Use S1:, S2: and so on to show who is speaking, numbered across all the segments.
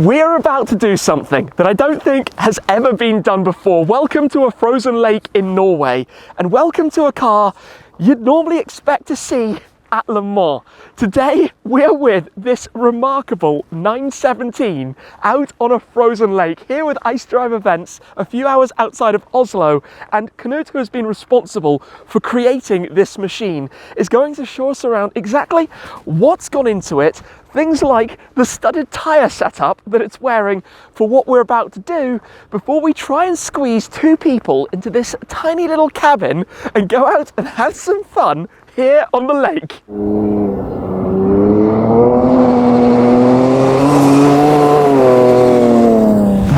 S1: We're about to do something that I don't think has ever been done before. Welcome to a frozen lake in Norway, and welcome to a car you'd normally expect to see at Le Mans. Today we're with this remarkable 917 out on a frozen lake here with Icedrive Events a few hours outside of Oslo, and Knut, who has been responsible for creating this machine, is going to show us around exactly what's gone into it, things like the studded tyre setup that it's wearing for what we're about to do, before we try and squeeze two people into this tiny little cabin and go out and have some fun here on the lake.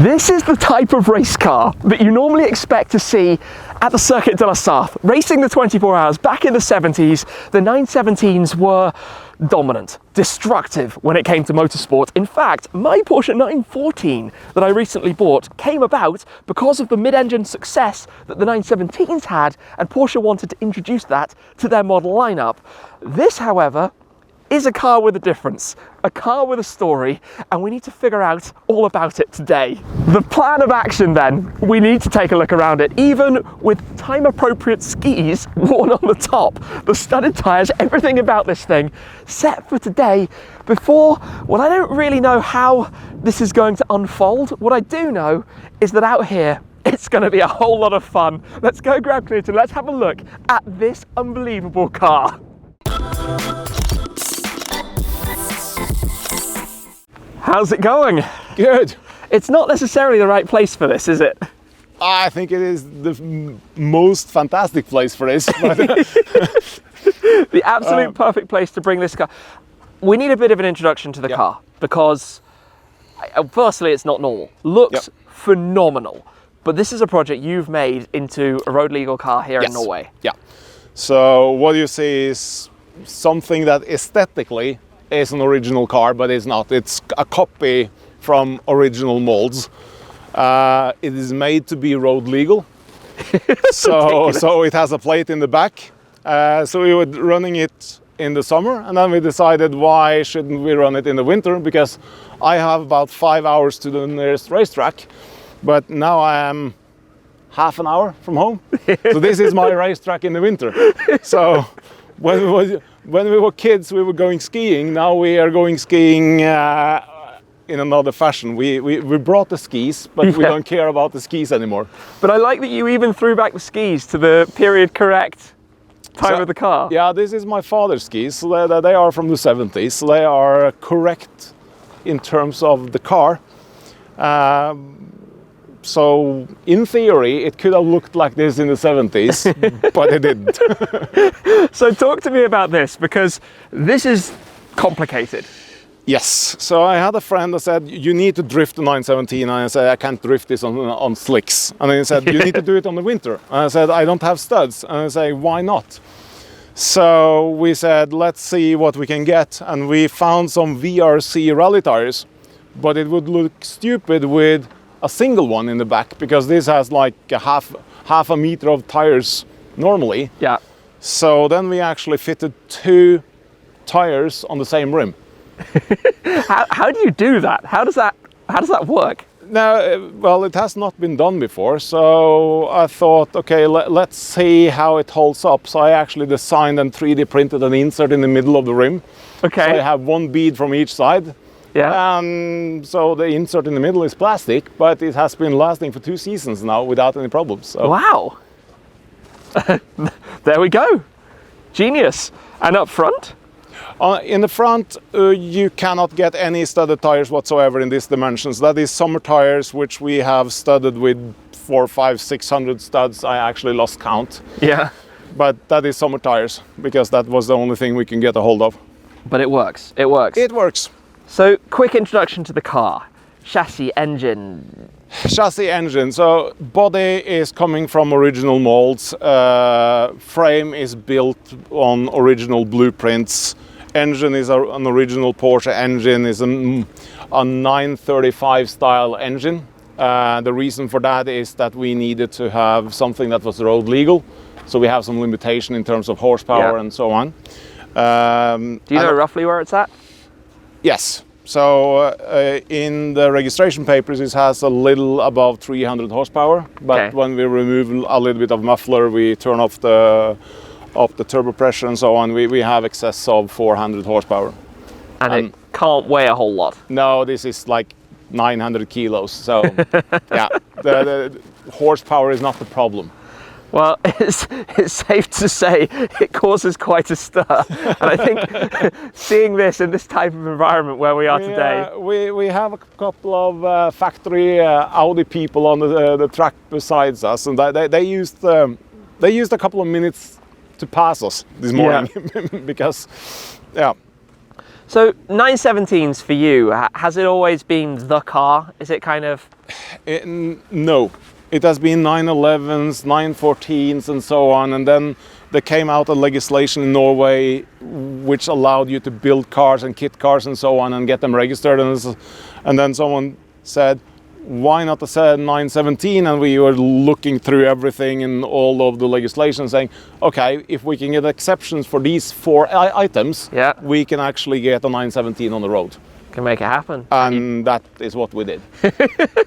S1: This is the type of race car that you normally expect to see at the Circuit de la Sarthe. Racing the 24 hours back in the 70s, the 917s were dominant, destructive when it came to motorsport. In fact, my Porsche 914 that I recently bought came about because of the mid-engine success that the 917s had, and Porsche wanted to introduce that to their model lineup. This, however, is a car with a difference, a car with a story, and we need to figure out all about it today. The plan of action then, we need to take a look around it, even with time-appropriate skis worn on the top, the studded tyres, everything about this thing set for today. Before, well, I don't really know how this is going to unfold. What I do know is that out here, it's going to be a whole lot of fun. Let's go grab Knut and let's have a look at this unbelievable car. How's it going?
S2: Good.
S1: It's not necessarily the right place for this, is it?
S2: I think it is the most fantastic place for this.
S1: The absolute perfect place to bring this car. We need a bit of an introduction to the car, because firstly, it's not normal. Looks phenomenal, but this is a project you've made into a road legal car here in Norway. Yeah.
S2: So what you see is something that aesthetically is an original car, but it's not. It's a copy from original molds. It is made to be road legal. so it has a plate in the back. So we were running it in the summer, and then we decided, why shouldn't we run it in the winter? Because I have about 5 hours to the nearest racetrack, but now I am half an hour from home. So this is my racetrack in the winter. So when we were kids, we were going skiing. Now we are going skiing in another fashion. We brought the skis, but we don't care about the skis anymore.
S1: But I like that you even threw back the skis to the period correct time of the car.
S2: Yeah, this is my father's skis. So they are from the 70s. So they are correct in terms of the car. So in theory, it could have looked like this in the 70s, but it didn't.
S1: So talk to me about this, because this is complicated.
S2: Yes. So I had a friend that said, you need to drift the 917. And I said, I can't drift this on slicks. And then he said, you need to do it on the winter. And I said, I don't have studs. And I said, why not? So we said, let's see what we can get. And we found some VRC rally tires, but it would look stupid with a single one in the back, because this has like a half a meter of tires normally. Yeah. So then we actually fitted two tires on the same rim.
S1: How do you do that? How does that work?
S2: No, well, it has not been done before, so I thought, okay, let's see how it holds up. So I actually designed and 3D printed an insert in the middle of the rim. Okay. So I have one bead from each side. Yeah. So the insert in the middle is plastic, but it has been lasting for 2 seasons now without any problems. So.
S1: Wow. There we go. Genius. And up front?
S2: In the front, you cannot get any studded tires whatsoever in these dimensions. That is summer tires, which we have studded with 400, 500, 600 studs. I actually lost count. Yeah. But that is summer tires, because that was the only thing we can get a hold of.
S1: But it works. It works.
S2: It works.
S1: So, quick introduction to the car. Chassis, engine.
S2: Chassis, engine. So, body is coming from original molds. Frame is built on original blueprints. Engine is an original Porsche engine. Is a 935 style engine. The reason for that is that we needed to have something that was road legal. So we have some limitation in terms of horsepower and so on.
S1: Do you know roughly where it's at?
S2: Yes. So in the registration papers, it has a little above 300 horsepower. But
S1: Okay.
S2: when we remove a little bit of muffler, we turn off the turbo pressure and so on, we have excess of 400 horsepower.
S1: And it can't weigh a whole lot.
S2: No, this is like 900 kilos. So yeah, the horsepower is not the problem.
S1: Well, it's safe to say it causes quite a stir. And I think seeing this in this type of environment where we are today.
S2: We have a couple of factory Audi people on the track besides us, and they used a couple of minutes to pass us this morning. Because, yeah.
S1: So 917s for you, has it always been the car? Is it kind of...
S2: No. It has been 911s, 914s and so on, and then there came out a legislation in Norway which allowed you to build cars and kit cars and so on and get them registered, and then someone said, why not a 917? And we were looking through everything and all of the legislation saying, okay, if we can get exceptions for these 4 items, we can actually get a 917 on the road.
S1: Can make it happen.
S2: And that is what we did.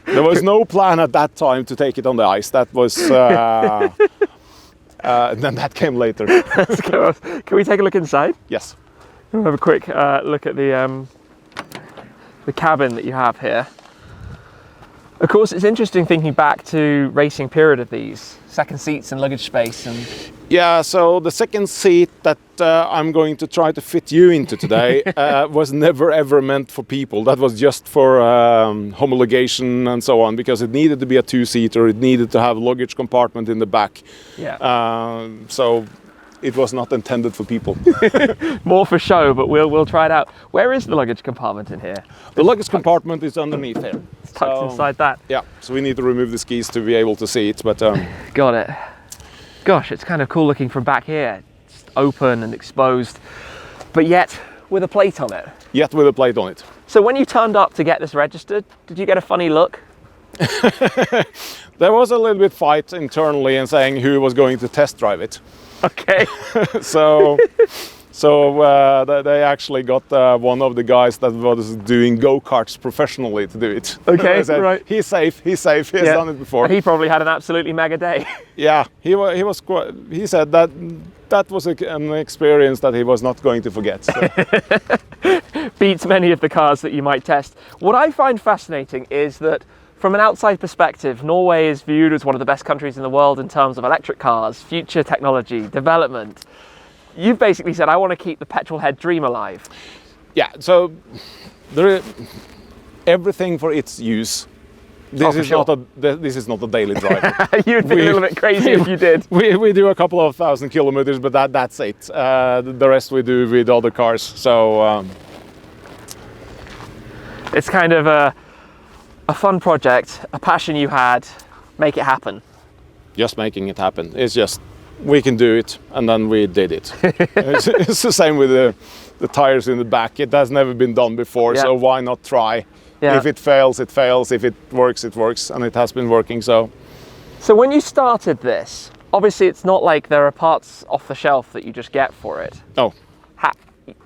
S2: There was no plan at that time to take it on the ice. That was then that came later.
S1: Let's go. Can we take a look inside?
S2: Yes.
S1: We'll have a quick look at the cabin that you have here. Of course, it's interesting thinking back to racing period of these second seats and luggage space and.
S2: Yeah, so the second seat that I'm going to try to fit you into today was never ever meant for people. That was just for homologation and so on, because it needed to be a 2-seater. It needed to have a luggage compartment in the back.
S1: Yeah.
S2: So it was not intended for people.
S1: More for show, but we'll try it out. Where is the luggage compartment in here?
S2: The luggage compartment is underneath here.
S1: It's tucked inside that.
S2: Yeah, so we need to remove the skis to be able to see it, but...
S1: Got it. Gosh, it's kind of cool looking from back here. It's open and exposed, but yet with a plate on it.
S2: Yet with a plate on it.
S1: So when you turned up to get this registered, did you get a funny look?
S2: There was a little bit fight internally and saying who was going to test drive it.
S1: Okay.
S2: So they actually got one of the guys that was doing go-karts professionally to do it.
S1: Okay,
S2: said,
S1: right.
S2: He's safe, he has done it before.
S1: And he probably had an absolutely mega day.
S2: Yeah, he said that was an experience that he was not going to forget. So.
S1: Beats many of the cars that you might test. What I find fascinating is that from an outside perspective, Norway is viewed as one of the best countries in the world in terms of electric cars, future technology, development. You've basically said, I want to keep the petrol head dream alive.
S2: Yeah, so everything for its use. This is not a daily drive.
S1: You'd be a little bit crazy if you did.
S2: We do a couple of thousand kilometers, but that's it. The rest we do with other cars. So
S1: it's kind of a fun project, a passion you had. Make it happen.
S2: Just making it happen. It's just we can do it, and then we did it. It's the same with the tires in the back. It has never been done before, so why not try? Yeah. If it fails, it fails. If it works, it works, and it has been working. So
S1: when you started this, obviously it's not like there are parts off the shelf that you just get for it.
S2: No.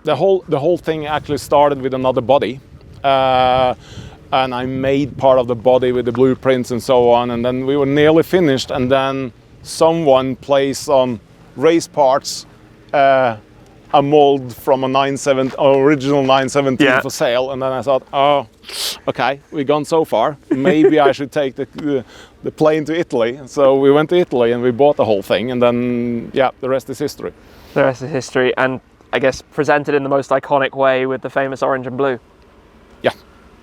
S2: The whole thing actually started with another body. And I made part of the body with the blueprints and so on, and then we were nearly finished, and then someone placed on race parts a mold from a original 917 for sale, and then I thought, oh, okay, we've gone so far, maybe I should take the plane to Italy. So we went to Italy and we bought the whole thing, and then the rest is history.
S1: The rest is history, and I guess presented in the most iconic way with the famous orange and blue.
S2: Yeah.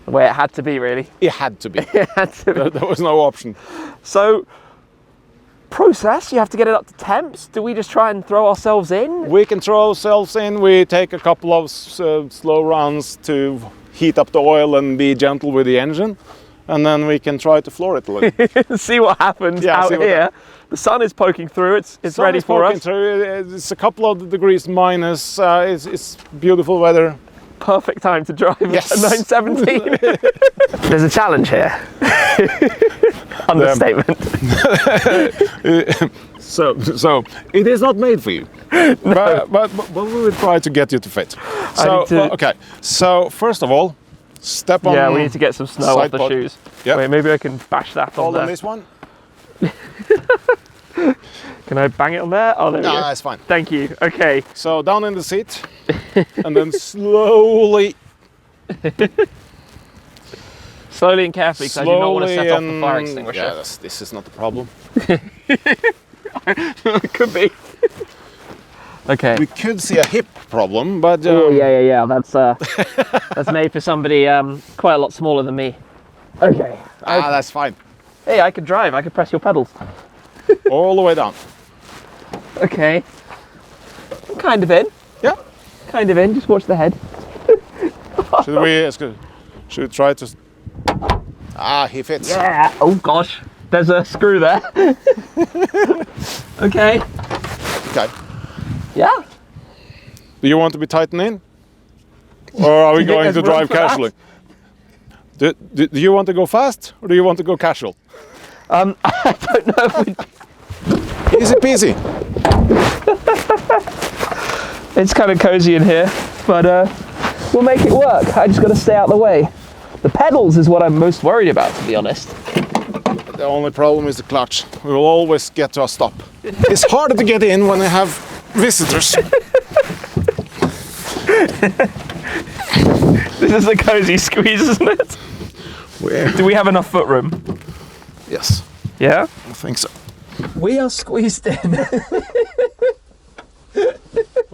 S1: The way it had to be, really.
S2: It had to be.
S1: It had to be.
S2: There was no option.
S1: So, process, you have to get it up to temps. Do we just try and throw ourselves in?
S2: We can throw ourselves in. We take a couple of slow runs to heat up the oil and be gentle with the engine. And then we can try to floor it a little.
S1: See what happens out here. The sun is poking through. It's ready for us.
S2: It's a couple of degrees minus. It's beautiful weather.
S1: Perfect time to drive a 917. There's a challenge here. Understatement.
S2: So it is not made for you. No. But we will try to get you to fit. Okay. So first of all, Step on.
S1: Yeah, we need to get some snow off
S2: side
S1: the
S2: pod.
S1: shoes.
S2: Yep.
S1: Wait, maybe I can bash that on
S2: Hold
S1: there.
S2: on this one.
S1: Can I bang it on there? Oh, there we
S2: No,
S1: go.
S2: that's fine.
S1: Thank you. Okay.
S2: So down in the seat, and then slowly.
S1: Slowly and carefully, because I do not want to set off the fire
S2: and-
S1: extinguisher.
S2: Yeah, this is not the problem.
S1: It could be. Okay.
S2: We could see a hip problem, but
S1: Oh yeah. That's made for somebody quite a lot smaller than me. Okay.
S2: that's fine.
S1: Hey, I could drive. I could press your pedals.
S2: All the way down.
S1: Okay. I'm kind of in.
S2: Yeah.
S1: Kind of in. Just watch the head.
S2: Should we try to? He fits.
S1: Yeah. Oh gosh. There's a screw there. Okay.
S2: Okay.
S1: Yeah.
S2: Do you want to be tightened in, or are we
S1: Do you think
S2: going to
S1: there's room
S2: drive
S1: for that?
S2: casually? Do you want to go fast, or do you want to go casual?
S1: I don't know if we.
S2: Easy peasy.
S1: It's kind of cozy in here, but we'll make it work. I just got to stay out of the way. The pedals is what I'm most worried about, to be honest.
S2: The only problem is the clutch. We will always get to a stop. It's harder to get in when I have visitors.
S1: This is a cozy squeeze, isn't it?
S2: Where?
S1: Do we have enough foot room?
S2: Yes,
S1: Yeah?
S2: I think so.
S1: We are squeezed in.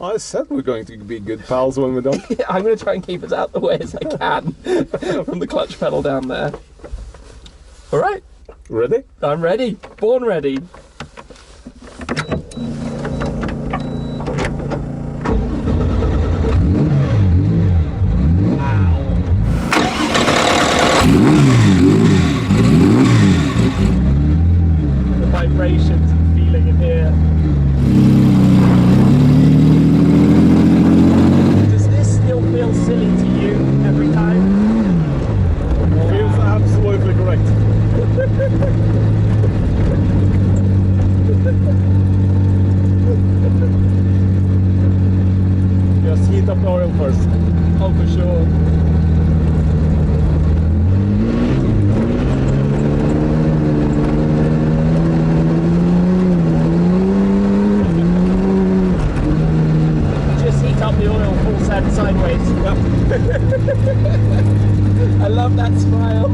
S2: I said we're going to be good pals when we're done.
S1: I'm going to try and keep as out of the way as I can from the clutch pedal down there. All right,
S2: Ready?
S1: I'm ready. Born ready. The vibrations and feeling in here. Does this still feel silly to you every time?
S2: Feels absolutely correct. Just heat up the oil first.
S1: Oh, for sure. Just heat up the oil full send sideways. I love that smile.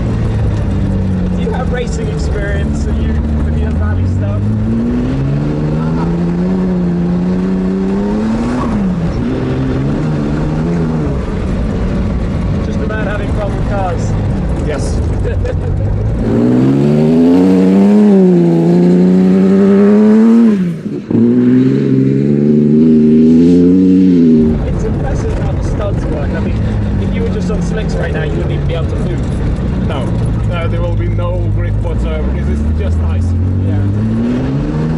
S1: Do you have racing experience? Are you familiar with valley stuff? Just a man having fun with cars.
S2: Yes.
S1: It's impressive how the studs work. I mean, if you were just on slicks right now, you wouldn't even be able to move.
S2: No, there will be no grip whatsoever. This is just ice.
S1: Yeah.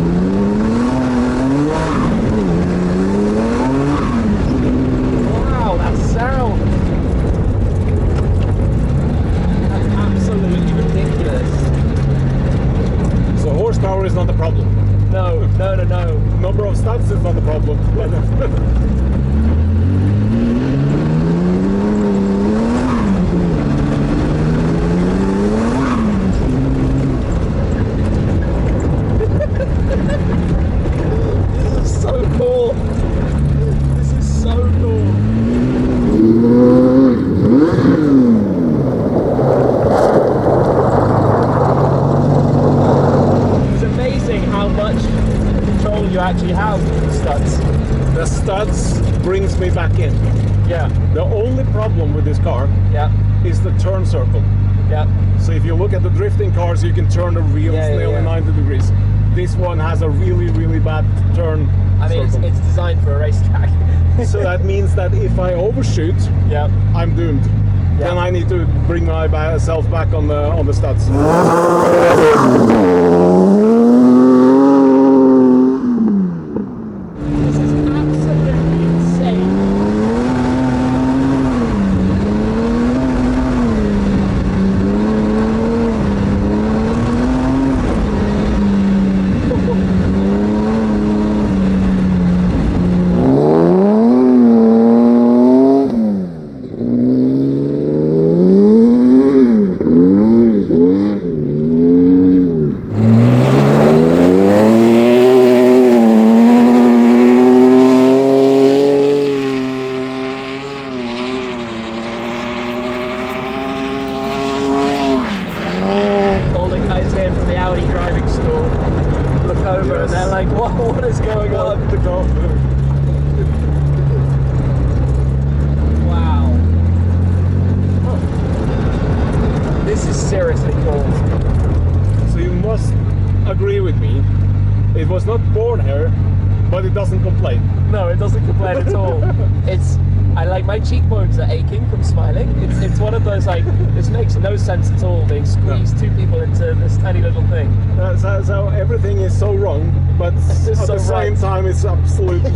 S1: Wow, that sound! That's absolutely ridiculous.
S2: So horsepower is not the problem.
S1: No.
S2: Number of studs is not the problem.
S1: This is so cool. This is so cool. It's amazing how much control you actually have with the studs.
S2: The studs brings me back in.
S1: Yeah,
S2: The only problem with this car
S1: yeah,
S2: is the turn circle.
S1: yeah.
S2: So if you look at the drifting cars, you can turn the wheels
S1: Yeah, yeah,
S2: nearly
S1: yeah.
S2: 90 degrees. This one has a really, really bad turn
S1: I mean,
S2: circle.
S1: it's designed for a racetrack.
S2: So that means that if I overshoot,
S1: Yeah.
S2: I'm doomed.
S1: Yeah.
S2: Then I need to bring myself back on the studs.
S1: This is absolutely insane. All the guys here from the Audi driving school look over and they're like, what is going on? Wow. This is seriously cool.
S2: So you must agree with me. It was not born here, but it doesn't complain.
S1: No, it doesn't complain at all. My cheekbones are aching from smiling. It's one of those, like, this makes no sense at all, being squeezed two people into this tiny little thing.
S2: So everything is so wrong, but at the same time it's absolutely...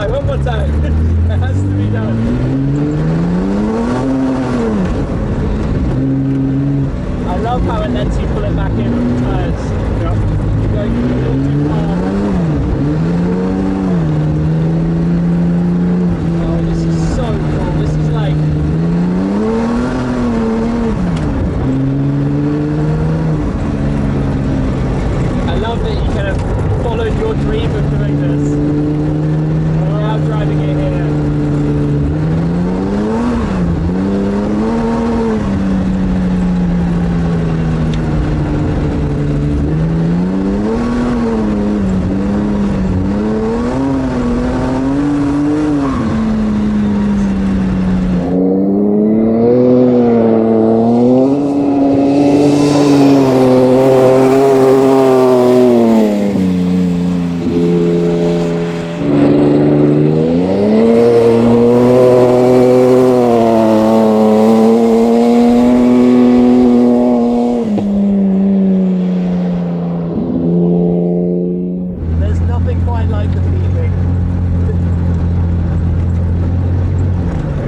S1: One more time. It has to be done. I love how it lets you pull it back in with the tyres.
S2: Yeah.
S1: You're going a little too far. Oh, this is so cool. This is like... I love that you kind of followed your dream of doing this. Now driving it here.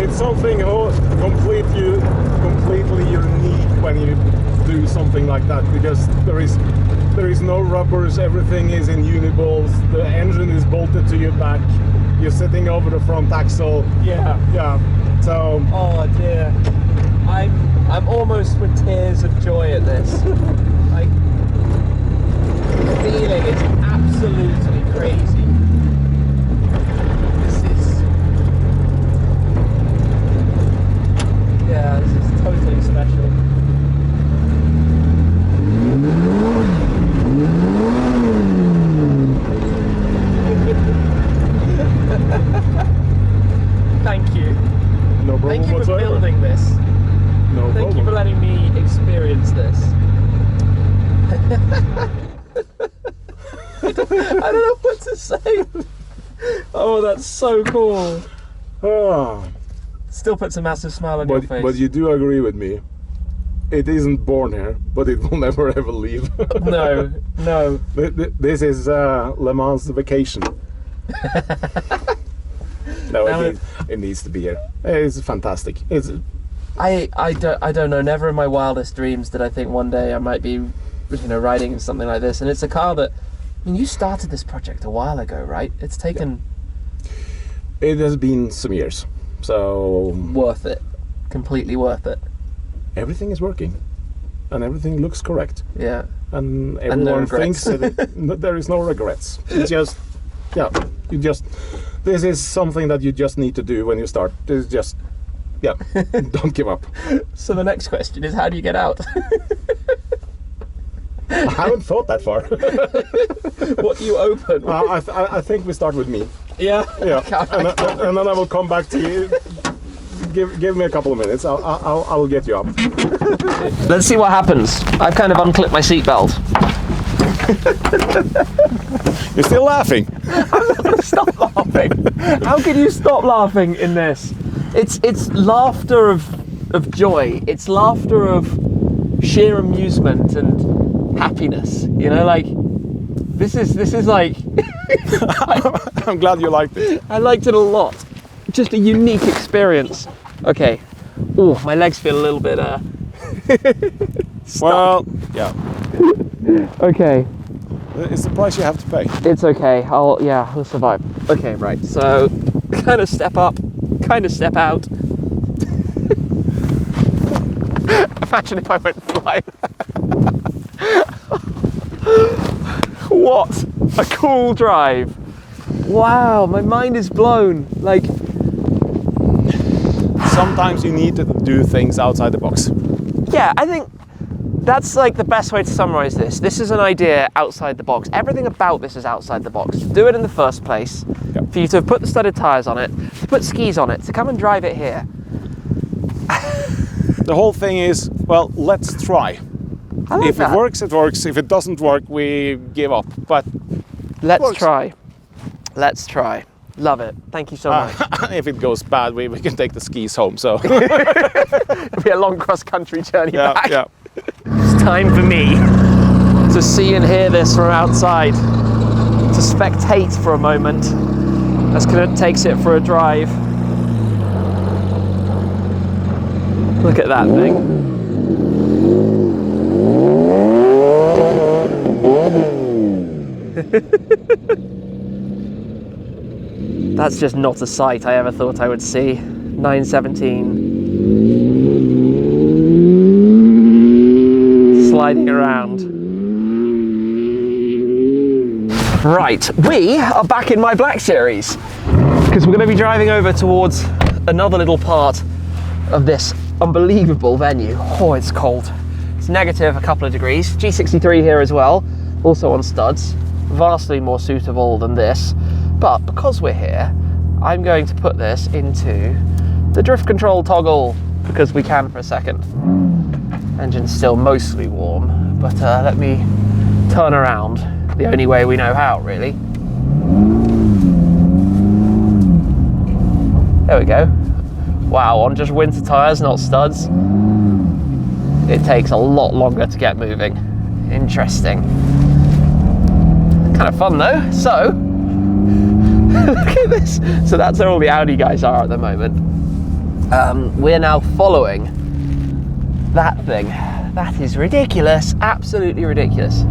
S2: Something completely unique when you do something like that, because there is no rubbers, everything is in uniballs, the engine is bolted to your back, you're sitting over the front axle.
S1: Yeah.
S2: Yeah. So.
S1: Oh dear. I'm almost with tears of joy at this. Like, the feeling is absolutely crazy. This is totally special. Thank you.
S2: No problem
S1: Thank you for
S2: whatsoever.
S1: building this.
S2: No
S1: Thank you
S2: problem.
S1: for letting me experience this. I don't know what to say. Oh, that's so cool.
S2: Ah,
S1: Still puts a massive smile on your face.
S2: but you do agree with me. It isn't born here, but it will never ever leave.
S1: No.
S2: This is Le Mans vacation. No, it needs to be here. It's fantastic.
S1: I don't know. Never in my wildest dreams did I think one day I might be, riding in something like this. And it's a car that, you started this project a while ago, right? It's taken.
S2: Yeah. It has been some years, so
S1: Worth it. Completely worth it.
S2: everything is working, and everything looks correct,
S1: Yeah.
S2: and
S1: no
S2: everyone
S1: regrets.
S2: thinks that there is no regrets. It's just, this is something that you just need to do when you start. It's just, don't give up.
S1: So the next question is, how do you get out?
S2: I haven't thought that far.
S1: What do you open?
S2: I think we start with me.
S1: Yeah.
S2: Yeah, and then I will come back to you. Give me a couple of minutes. I'll get you up.
S1: Let's see what happens. I've kind of unclipped my seatbelt.
S2: You're still laughing.
S1: Stop laughing. How can you stop laughing in this? It's laughter of joy. It's laughter of sheer amusement and happiness. This is like
S2: I'm glad you liked it.
S1: I liked it a lot. Just a unique experience. Okay. Oh, my legs feel a little bit stuck.
S2: Well, yeah.
S1: Okay.
S2: It's the price you have to pay.
S1: It's okay. We'll survive. Okay, right. So, kind of step up, kind of step out. Imagine if I went flying. What a cool drive. Wow, my mind is blown. Like,
S2: Sometimes you need to do things outside the box.
S1: yeah, I think that's like the best way to summarize this. This is an idea outside the box. Everything about this is outside the box. To do it in the first place,
S2: Yep.
S1: for you to have put the studded tires on it, to put skis on it, to come and drive it here.
S2: The whole thing is, well, let's try.
S1: I like
S2: If
S1: that.
S2: it works, it works. If it doesn't work, we give up. But
S1: Let's
S2: works.
S1: try. Let's try. Love it. Thank you so much.
S2: if it goes bad, we can take the skis home. So
S1: It'll be a long cross-country journey back.
S2: yeah.
S1: It's time for me to see and hear this from outside, to spectate for a moment as Knut takes it for a drive. Look at that thing. That's just not a sight I ever thought I would see. 917 sliding around. Right, we are back in my Black Series because we're going to be driving over towards another little part of this unbelievable venue. Oh, it's cold. It's negative a couple of degrees. G63 here as well, also on studs, vastly more suitable than this. But because we're here, I'm going to put this into the drift control toggle because we can for a second. Engine's still mostly warm, but let me turn around the only way we know how, really. There we go. Wow, on just winter tires, not studs, it takes a lot longer to get moving. Interesting. Kind of fun though. So, look at this. So that's where all the Audi guys are at the moment. We're now following that thing. That is ridiculous, absolutely ridiculous.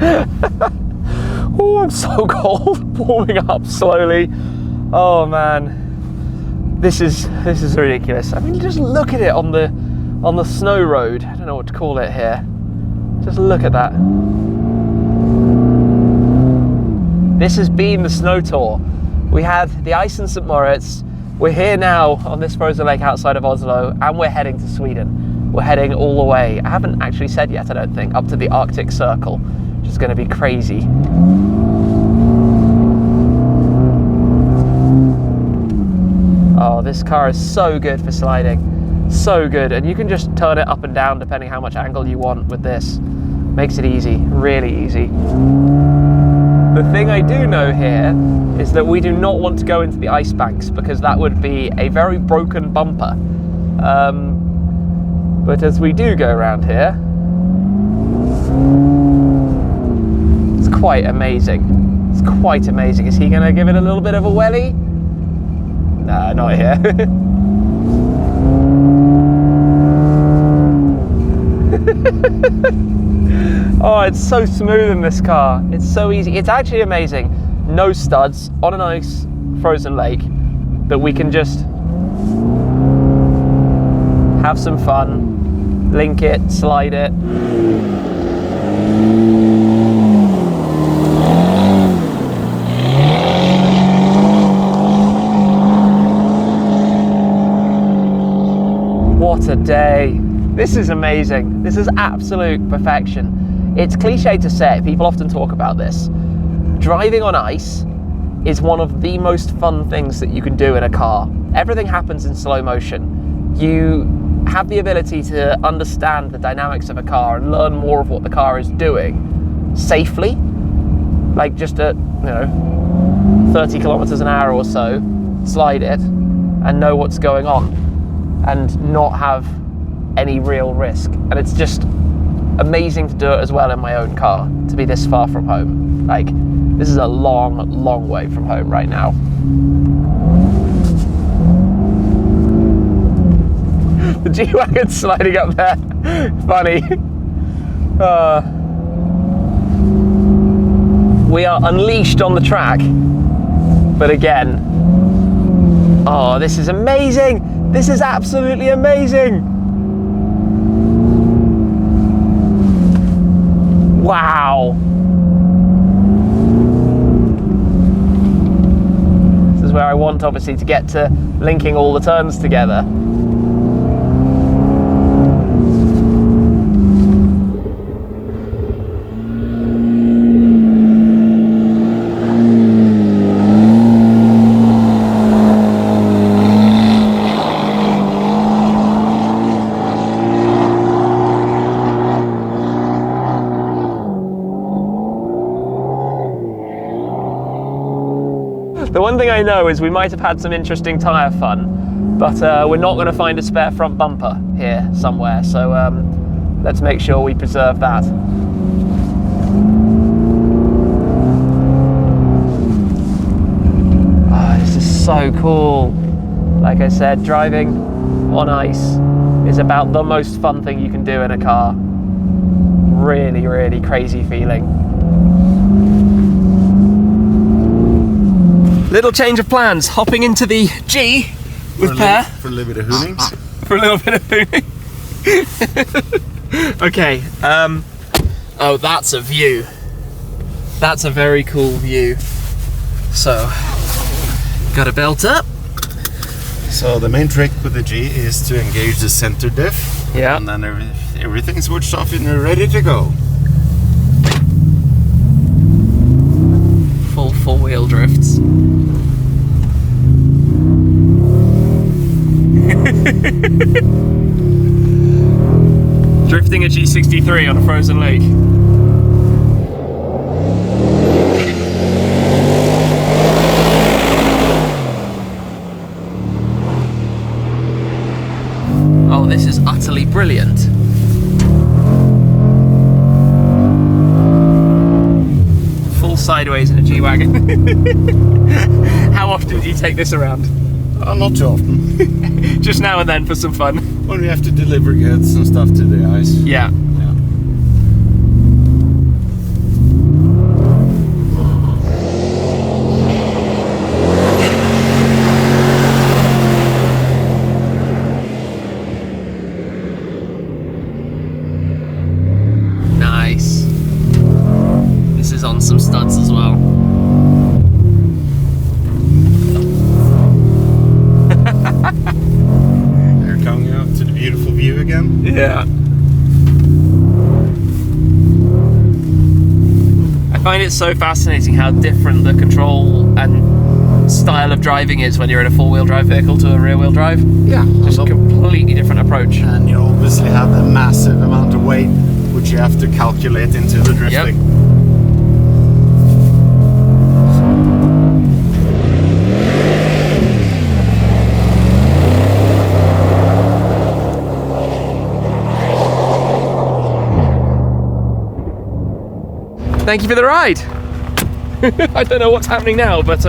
S1: Oh, I'm so cold. Warming up slowly. Oh man, this is ridiculous. I mean, just look at it on the snow road. I don't know what to call it here. Just look at that. This has been the snow tour. We had the ice in St. Moritz. We're here now on this frozen lake outside of Oslo, and we're heading to Sweden. We're heading all the way, I haven't actually said yet, I don't think, up to the Arctic Circle, which is going to be crazy. Oh, this car is so good for sliding. So good. And you can just turn it up and down depending how much angle you want with this. Makes it easy, really easy. The thing I do know here is that we do not want to go into the ice banks because that would be a very broken bumper. But as we do go around here, it's quite amazing. It's quite amazing. Is he going to give it a little bit of a welly? Nah, not here. Oh, it's so smooth in this car. It's so easy. It's actually amazing. No studs on a nice frozen lake that we can just have some fun, link it, slide it. What a day. This is amazing. This is absolute perfection. It's cliche to say, people often talk about this. Driving on ice is one of the most fun things that you can do in a car. Everything happens in slow motion. You have the ability to understand the dynamics of a car and learn more of what the car is doing safely, like just at 30 kilometers an hour or so, slide it and know what's going on and not have any real risk. And it's just amazing to do it as well in my own car, to be this far from home. Like, this is a long, long way from home right now. The G-Wagon's sliding up there. Funny. We are unleashed on the track. But again, oh, this is amazing. This is absolutely amazing. Wow. This is where I want, obviously, to get to linking all the turns together. The one thing I know is we might have had some interesting tyre fun, but we're not going to find a spare front bumper here somewhere, so let's make sure we preserve that. Oh, this is so cool. Like I said, driving on ice is about the most fun thing you can do in a car. Really, really crazy feeling. Little change of plans, hopping into the G with Per.
S2: For a little bit of hooning.
S1: For a little bit of hooning. Okay, oh, that's a view. That's a very cool view. So, got a belt up.
S2: So the main trick with the G is to engage the center diff.
S1: Yeah.
S2: And then everything's switched off and you're ready to go.
S1: Full four-wheel drifts. Drifting a G63 on a frozen lake. Oh, this is utterly brilliant. Full sideways in a G-Wagon. How often do you take this around?
S2: Not too often.
S1: Just now and then for some fun.
S2: When we have to deliver goods and stuff to the ice.
S1: Yeah. Yeah. I find it so fascinating how different the control and style of driving is when you're in a four-wheel drive vehicle to a rear-wheel drive.
S3: Yeah.
S1: Just a completely different approach.
S3: And you obviously have a massive amount of weight, which you have to calculate into the drifting.
S1: Yep. Thank you for the ride. I don't know what's happening now, but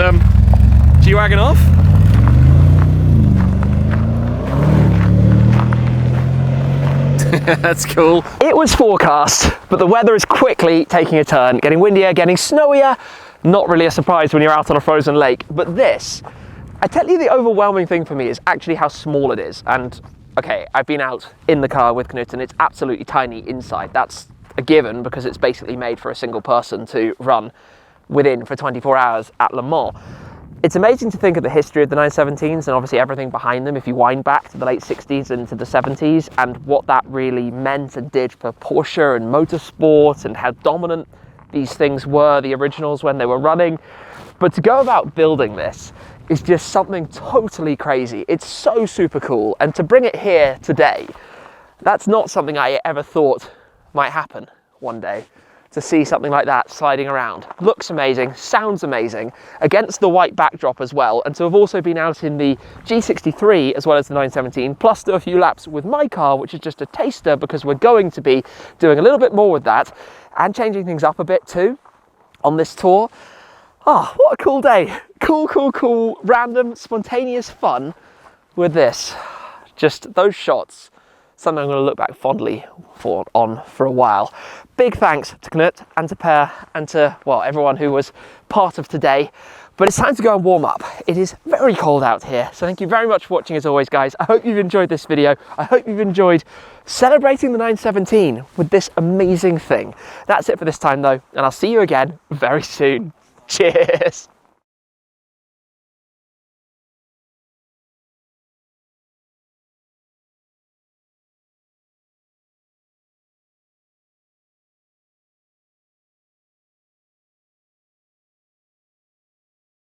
S1: G-Wagon off. That's cool. It was forecast, but the weather is quickly taking a turn, getting windier, getting snowier. Not really a surprise when you're out on a frozen lake, but this, I tell you, the overwhelming thing for me is actually how small it is. And okay, I've been out in the car with Knut and it's absolutely tiny inside. That's a given because it's basically made for a single person to run within for 24 hours at Le Mans. It's amazing to think of the history of the 917s and obviously everything behind them if you wind back to the late 60s and to the 70s and what that really meant and did for Porsche and motorsport and how dominant these things were, the originals, when they were running. But to go about building this is just something totally crazy. It's so super cool, and to bring it here today, that's not something I ever thought might happen one day. To see something like that sliding around. Looks amazing, sounds amazing, against the white backdrop as well, and to have also been out in the G63 as well as the 917, plus do a few laps with my car, which is just a taster because we're going to be doing a little bit more with that and changing things up a bit too on this tour. Oh, what a cool day. Cool, random, spontaneous fun with this. Just those shots. Something I'm going to look back fondly on for a while. Big thanks to Knut and to Per and to, well, everyone who was part of today. But it's time to go and warm up. It is very cold out here, so thank you very much for watching as always, guys. I hope you've enjoyed this video. I hope you've enjoyed celebrating the 917 with this amazing thing. That's it for this time though, and I'll see you again very soon. Cheers.